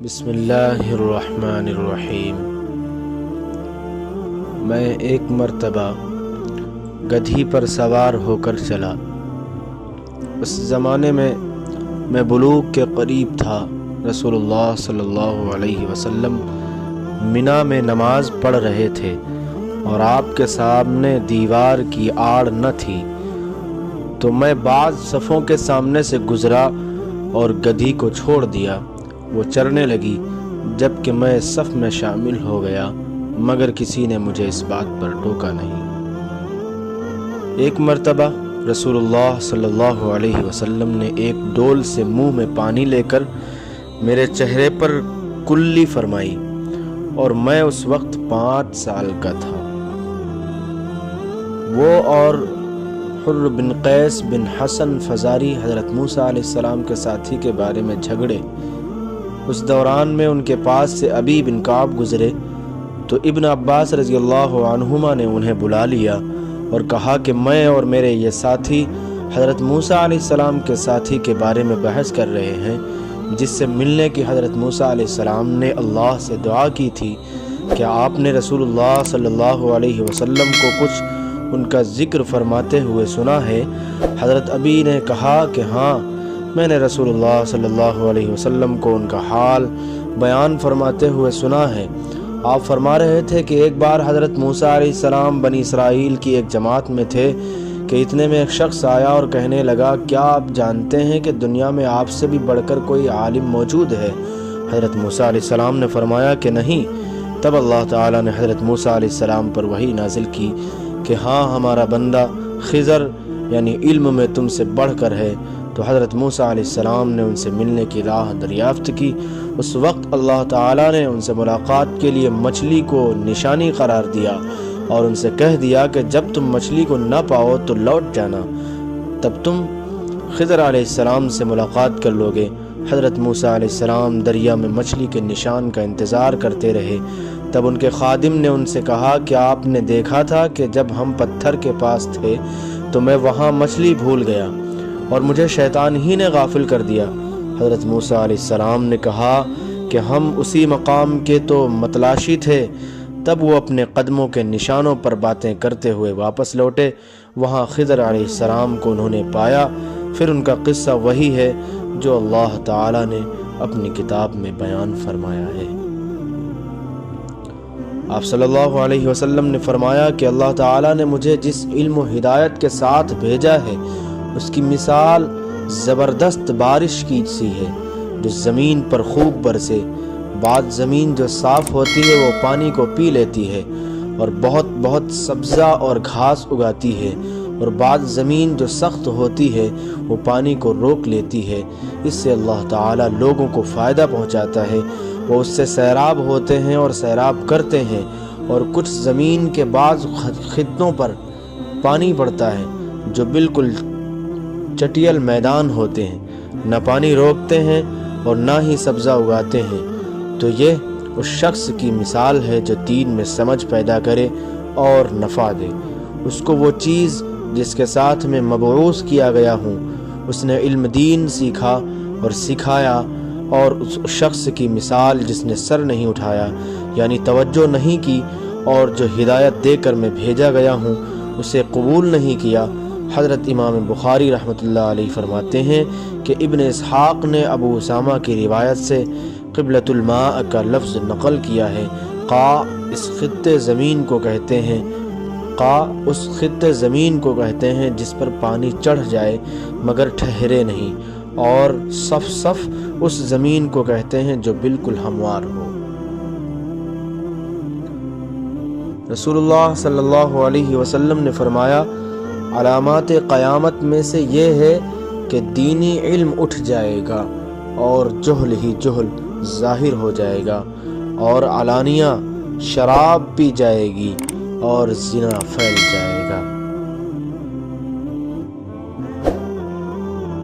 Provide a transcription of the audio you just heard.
بسم اللہ الرحمن الرحیم۔ میں ایک مرتبہ گدھی پر سوار ہو کر چلا۔ اس زمانے میں بلوغ کے قریب تھا۔ رسول اللہ صلی اللہ علیہ وسلم منا میں نماز پڑھ رہے تھے اور آپ کے سامنے دیوار کی آڑ نہ تھی، تو میں بعض صفوں کے سامنے سے گزرا اور گدھی کو چھوڑ دیا۔ وہ چرنے لگی، جبکہ میں صف میں شامل ہو گیا، مگر کسی نے مجھے اس بات پر ٹوکا نہیں۔ ایک مرتبہ رسول اللہ صلی اللہ علیہ وسلم نے ایک ڈول سے منہ میں پانی لے کر میرے چہرے پر کلی فرمائی، اور میں اس وقت 5 سال کا تھا۔ وہ اور حر بن قیس بن حسن فزاری حضرت موسیٰ علیہ السلام کے ساتھی کے بارے میں جھگڑے۔ اس دوران میں ان کے پاس سے ابی بن کعب گزرے تو ابن عباس رضی اللہ عنہما نے انہیں بلا لیا اور کہا کہ میں اور میرے یہ ساتھی حضرت موسیٰ علیہ السلام کے ساتھی کے بارے میں بحث کر رہے ہیں، جس سے ملنے کی حضرت موسیٰ علیہ السلام نے اللہ سے دعا کی تھی کہ آپ نے رسول اللہ صلی اللہ علیہ وسلم کو کچھ ان کا ذکر فرماتے ہوئے سنا ہے؟ حضرت ابی نے کہا کہ ہاں، میں نے رسول اللہ صلی اللہ علیہ وسلم کو ان کا حال بیان فرماتے ہوئے سنا ہے۔ آپ فرما رہے تھے کہ ایک بار حضرت موسیٰ علیہ السلام بنی اسرائیل کی ایک جماعت میں تھے کہ اتنے میں ایک شخص آیا اور کہنے لگا، کیا آپ جانتے ہیں کہ دنیا میں آپ سے بھی بڑھ کر کوئی عالم موجود ہے؟ حضرت موسیٰ علیہ السلام نے فرمایا کہ نہیں۔ تب اللہ تعالیٰ نے حضرت موسیٰ علیہ السلام پر وحی نازل کی کہ ہاں، ہمارا بندہ خضر یعنی علم میں تم سے بڑھ کر ہے۔ تو حضرت موسیٰ علیہ السلام نے ان سے ملنے کی راہ دریافت کی۔ اس وقت اللہ تعالیٰ نے ان سے ملاقات کے لیے مچھلی کو نشانی قرار دیا اور ان سے کہہ دیا کہ جب تم مچھلی کو نہ پاؤ تو لوٹ جانا، تب تم خضر علیہ السلام سے ملاقات کر لوگے۔ حضرت موسیٰ علیہ السلام دریا میں مچھلی کے نشان کا انتظار کرتے رہے۔ تب ان کے خادم نے ان سے کہا کہ آپ نے دیکھا تھا کہ جب ہم پتھر کے پاس تھے تو میں وہاں مچھلی بھول گیا اور مجھے شیطان ہی نے غافل کر دیا۔ حضرت موسیٰ علیہ السلام نے کہا کہ ہم اسی مقام کے تو متلاشی تھے۔ تب وہ اپنے قدموں کے نشانوں پر باتیں کرتے ہوئے واپس لوٹے۔ وہاں خضر علیہ السلام کو انہوں نے پایا۔ پھر ان کا قصہ وہی ہے جو اللہ تعالیٰ نے اپنی کتاب میں بیان فرمایا ہے۔ آپ صلی اللہ علیہ وسلم نے فرمایا کہ اللہ تعالیٰ نے مجھے جس علم و ہدایت کے ساتھ بھیجا ہے، اس کی مثال زبردست بارش کی سی ہے جو زمین پر خوب برسے۔ بعض زمین جو صاف ہوتی ہے وہ پانی کو پی لیتی ہے اور بہت سبزہ اور گھاس اگاتی ہے، اور بعض زمین جو سخت ہوتی ہے وہ پانی کو روک لیتی ہے۔ اس سے اللہ تعالیٰ لوگوں کو فائدہ پہنچاتا ہے۔ وہ اس سے سیراب ہوتے ہیں اور سیراب کرتے ہیں، اور کچھ زمین کے بعض خطوں پر پانی پڑتا ہے جو بالکل چٹیل میدان ہوتے ہیں، نہ پانی روکتے ہیں اور نہ ہی سبزہ اگاتے ہیں۔ تو یہ اس شخص کی مثال ہے جو دین میں سمجھ پیدا کرے اور نفع دے۔ اس کو وہ چیز جس کے ساتھ میں مبعوث کیا گیا ہوں، اس نے علم دین سیکھا اور سکھایا، اور اس شخص کی مثال جس نے سر نہیں اٹھایا یعنی توجہ نہیں کی، اور جو ہدایت دے کر میں بھیجا گیا ہوں اسے قبول نہیں کیا۔ حضرت امام بخاری رحمۃ اللہ علیہ فرماتے ہیں کہ ابن اسحاق نے ابو اسامہ کی روایت سے قبلۃ الماء کا لفظ نقل کیا ہے۔ قا اس خطے زمین کو کہتے ہیں، قا اس خطے زمین کو کہتے ہیں جس پر پانی چڑھ جائے مگر ٹھہرے نہیں، اور صف اس زمین کو کہتے ہیں جو بالکل ہموار ہو۔ رسول اللہ صلی اللہ علیہ وسلم نے فرمایا، علامات قیامت میں سے یہ ہے کہ دینی علم اٹھ جائے گا اور جہل ہی جہل ظاہر ہو جائے گا، اور علانیہ شراب پی جائے گی اور زنا پھیل جائے گا۔